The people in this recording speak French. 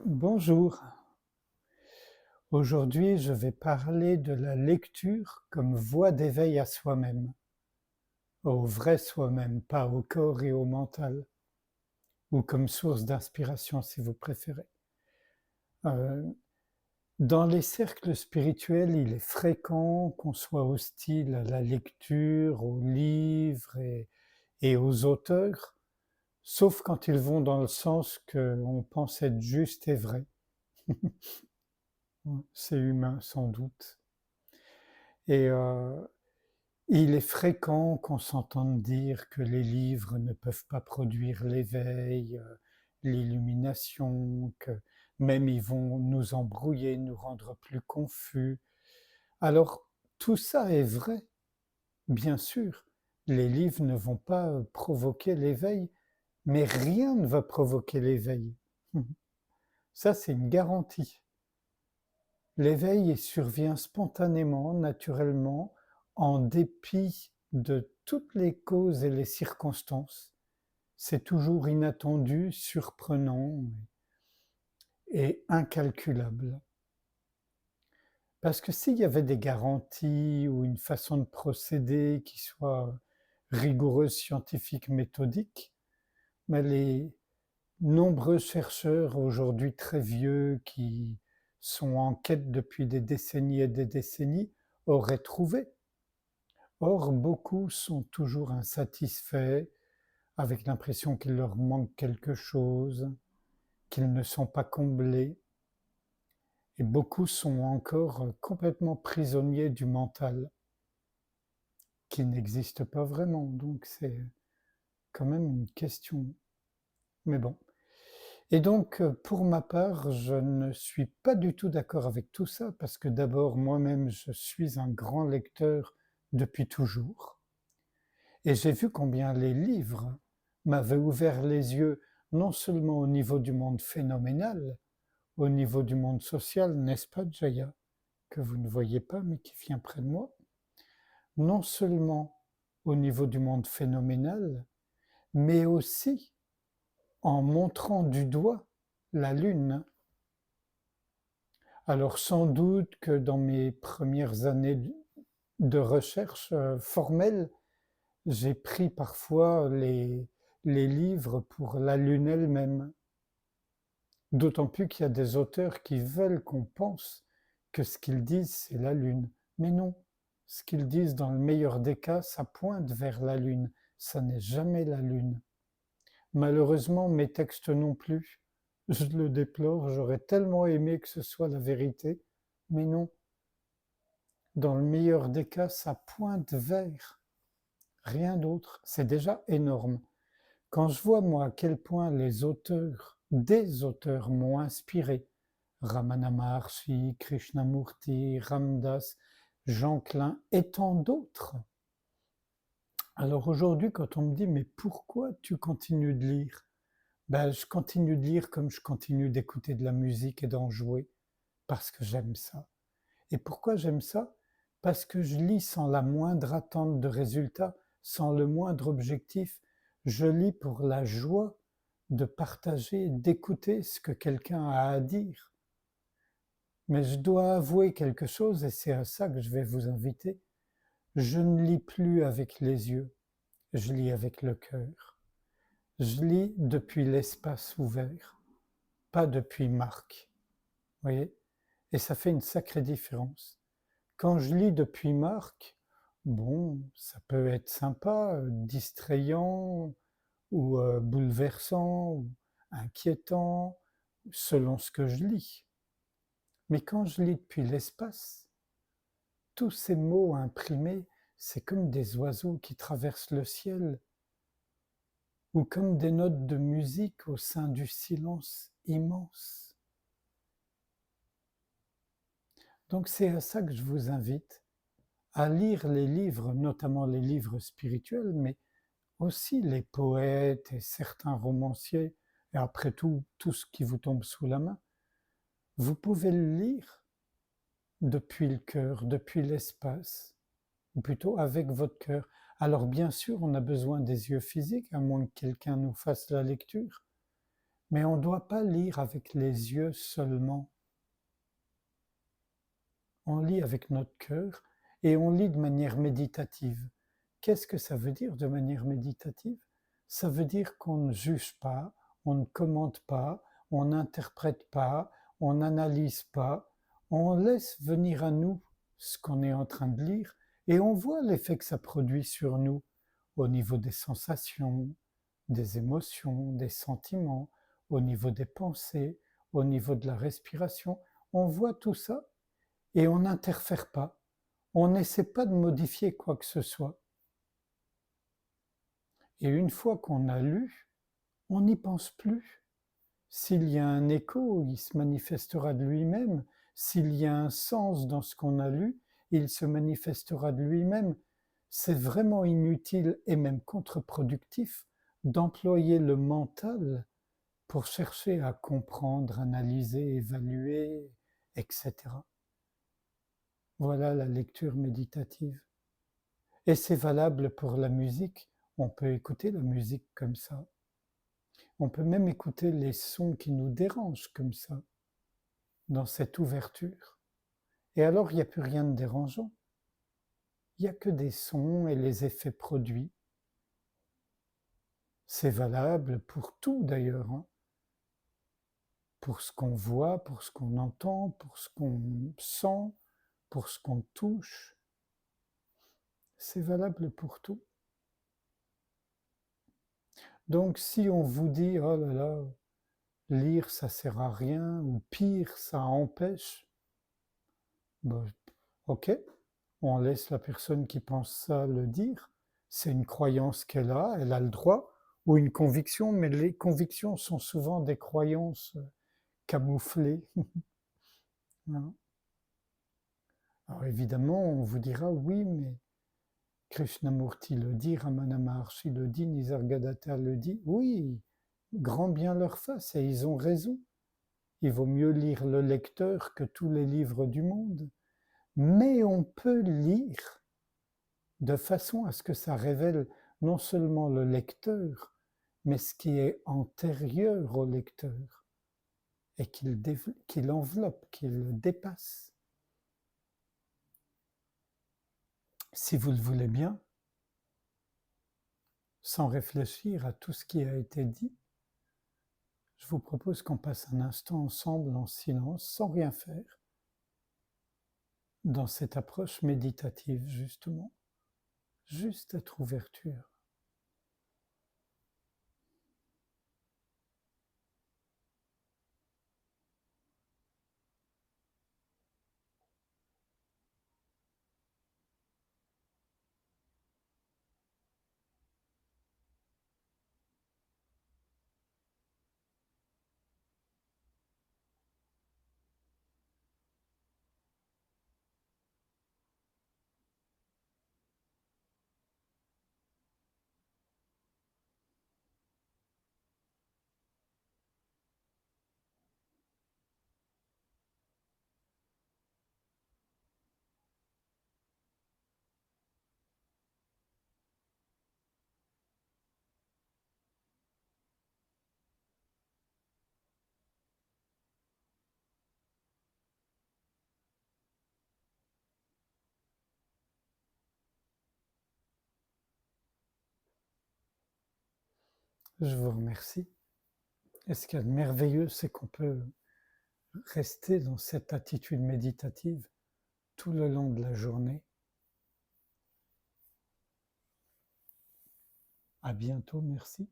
Bonjour, aujourd'hui je vais parler de la lecture comme voie d'éveil à soi-même, au vrai soi-même, pas au corps et au mental, ou comme source d'inspiration si vous préférez. Euh, Dans les cercles spirituels, il est fréquent qu'on soit hostile à la lecture, aux livres et aux auteurs, sauf quand ils vont dans le sens qu'on pense être juste et vrai. C'est humain sans doute. Et il est fréquent qu'on s'entende dire que les livres ne peuvent pas produire l'éveil, l'illumination, que même ils vont nous embrouiller, nous rendre plus confus. Alors, tout ça est vrai, bien sûr. Les livres ne vont pas provoquer l'éveil, mais rien ne va provoquer l'éveil. Ça, c'est une garantie. L'éveil survient spontanément, naturellement, en dépit de toutes les causes et les circonstances. C'est toujours inattendu, surprenant et incalculable. Parce que s'il y avait des garanties ou une façon de procéder qui soit rigoureuse, scientifique, méthodique, mais les nombreux chercheurs aujourd'hui très vieux qui sont en quête depuis des décennies et des décennies auraient trouvé. Or, beaucoup sont toujours insatisfaits, avec l'impression qu'il leur manque quelque chose, qu'ils ne sont pas comblés, et beaucoup sont encore complètement prisonniers du mental, qui n'existe pas vraiment. Donc c'est quand même une question. Mais bon. Et donc, pour ma part, je ne suis pas du tout d'accord avec tout ça, parce que d'abord, moi-même, je suis un grand lecteur depuis toujours. Et j'ai vu combien les livres m'avaient ouvert les yeux, non seulement au niveau du monde phénoménal, au niveau du monde social, n'est-ce pas, Jaya, que vous ne voyez pas, mais qui vient près de moi, non seulement au niveau du monde phénoménal, mais aussi en montrant du doigt la Lune. Alors sans doute que dans mes premières années de recherche formelle, j'ai pris parfois les livres pour la Lune elle-même. D'autant plus qu'il y a des auteurs qui veulent qu'on pense que ce qu'ils disent, c'est la Lune. Mais non, ce qu'ils disent, dans le meilleur des cas, ça pointe vers la Lune. Ça n'est jamais la Lune. Malheureusement, mes textes non plus. Je le déplore, j'aurais tellement aimé que ce soit la vérité. Mais non, dans le meilleur des cas, ça pointe vers. Rien d'autre. C'est déjà énorme. Quand je vois, moi, à quel point les auteurs, des auteurs m'ont inspiré, Ramana Maharshi, Krishnamurti, Ramdas, Jean Klein et tant d'autres. Alors aujourd'hui, quand on me dit, mais pourquoi tu continues de lire? Ben, je continue de lire comme je continue d'écouter de la musique et d'en jouer, parce que j'aime ça. Et pourquoi j'aime ça? Parce que je lis sans la moindre attente de résultat, sans le moindre objectif. Je lis pour la joie de partager, d'écouter ce que quelqu'un a à dire. Mais je dois avouer quelque chose, et c'est à ça que je vais vous inviter. Je ne lis plus avec les yeux, je lis avec le cœur. Je lis depuis l'espace ouvert, pas depuis Marc. Vous voyez? Et ça fait une sacrée différence. Quand je lis depuis Marc, bon, ça peut être sympa, distrayant ou bouleversant ou inquiétant, selon ce que je lis. Mais quand je lis depuis l'espace, tous ces mots imprimés, c'est comme des oiseaux qui traversent le ciel, ou comme des notes de musique au sein du silence immense. Donc c'est à ça que je vous invite, à lire les livres, notamment les livres spirituels, mais aussi les poètes et certains romanciers, et après tout ce qui vous tombe sous la main. Vous pouvez le lire depuis le cœur, depuis l'espace, ou plutôt avec votre cœur. Alors bien sûr, on a besoin des yeux physiques, à moins que quelqu'un nous fasse la lecture, Mais on ne doit pas lire avec les yeux seulement. On lit avec notre cœur et on lit de manière méditative. Qu'est-ce que ça veut dire de manière méditative? Ça veut dire qu'on ne juge pas, on ne commente pas, on n'interprète pas, on n'analyse pas, on laisse venir à nous ce qu'on est en train de lire et on voit l'effet que ça produit sur nous au niveau des sensations, des émotions, des sentiments, au niveau des pensées, au niveau de la respiration. On voit tout ça et on n'interfère pas. On n'essaie pas de modifier quoi que ce soit. Et une fois qu'on a lu, on n'y pense plus. S'il y a un écho, il se manifestera de lui-même. S'il y a un sens dans ce qu'on a lu, il se manifestera de lui-même. C'est vraiment inutile et même contre-productif d'employer le mental pour chercher à comprendre, analyser, évaluer, etc. Voilà la lecture méditative. Et c'est valable pour la musique. On peut écouter la musique comme ça. On peut même écouter les sons qui nous dérangent comme ça, dans cette ouverture. Et alors, il n'y a plus rien de dérangeant. Il n'y a que des sons et les effets produits. C'est valable pour tout d'ailleurs, hein. Pour ce qu'on voit, pour ce qu'on entend, pour ce qu'on sent, pour ce qu'on touche. C'est valable pour tout. Donc si on vous dit, oh là là, lire ça sert à rien, ou pire, ça empêche, ben, ok, on laisse la personne qui pense ça le dire, c'est une croyance qu'elle a, elle a le droit, ou une conviction, mais les convictions sont souvent des croyances camouflées. Hein. Alors évidemment, on vous dira, oui, mais Krishnamurti le dit, Ramana Maharshi le dit, Nisargadatta le dit, oui, grand bien leur fasse, et ils ont raison. Il vaut mieux lire le lecteur que tous les livres du monde. Mais on peut lire de façon à ce que ça révèle non seulement le lecteur, mais ce qui est antérieur au lecteur, et qu'il enveloppe, qu'il dépasse. Si vous le voulez bien, sans réfléchir à tout ce qui a été dit, je vous propose qu'on passe un instant ensemble en silence, sans rien faire, dans cette approche méditative justement, juste être ouverture. Je vous remercie. Et ce qu'il y a de merveilleux, c'est qu'on peut rester dans cette attitude méditative tout le long de la journée. À bientôt, merci.